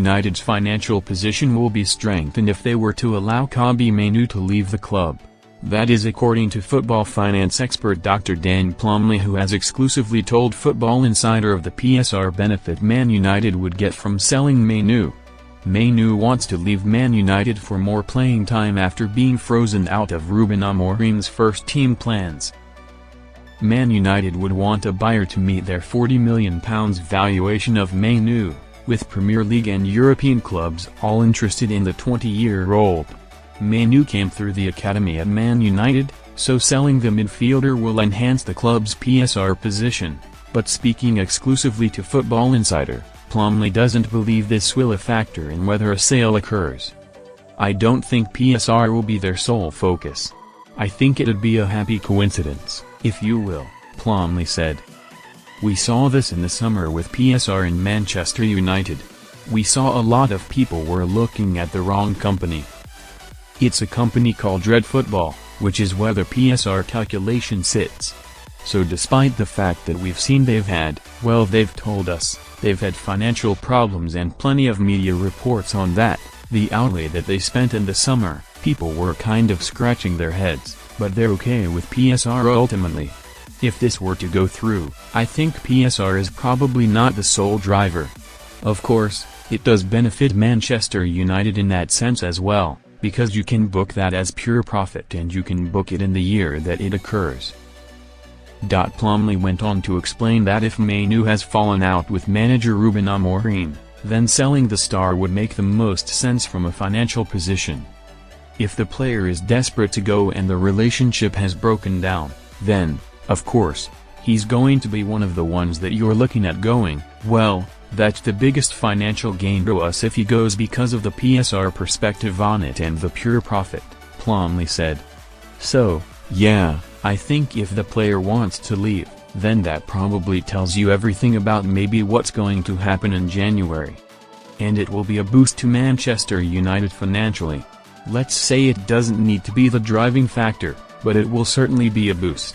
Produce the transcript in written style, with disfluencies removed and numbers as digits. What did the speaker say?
United's financial position will be strengthened if they were to allow Kobbie Mainoo to leave the club. That is according to football finance expert Dr. Dan Plumley, who has exclusively told Football Insider of the PSR benefit Man United would get from selling Mainoo. Mainoo wants to leave Man United for more playing time after being frozen out of Ruben Amorim's first-team plans. Man United would want a buyer to meet their £40 million valuation of Mainoo, with Premier League and European clubs all interested in the 20-year-old. Mainoo came through the academy at Man United, so selling the midfielder will enhance the club's PSR position, but speaking exclusively to Football Insider, Plumley doesn't believe this will a factor in whether a sale occurs. "I don't think PSR will be their sole focus. I think it'd be a happy coincidence, if you will," Plumley said. "We saw this in the summer with PSR and Manchester United. We saw a lot of people were looking at the wrong company. It's a company called Red Football, which is where the PSR calculation sits. So despite the fact that we've seen they've told us, they've had financial problems and plenty of media reports on that, the outlay that they spent in the summer, people were kind of scratching their heads, but they're okay with PSR ultimately. If this were to go through, I think PSR is probably not the sole driver. Of course, it does benefit Manchester United in that sense as well, because you can book that as pure profit and you can book it in the year that it occurs." Plumley went on to explain that if Mainoo has fallen out with manager Ruben Amorim, then selling the star would make the most sense from a financial position. If the player is desperate to go and the relationship has broken down, then, of course, he's going to be one of the ones that you're looking at going, "Well, that's the biggest financial gain to us if he goes because of the PSR perspective on it and the pure profit," Plumley said. "So, yeah, I think if the player wants to leave, then that probably tells you everything about maybe what's going to happen in January. And it will be a boost to Manchester United financially. Let's say it doesn't need to be the driving factor, but it will certainly be a boost."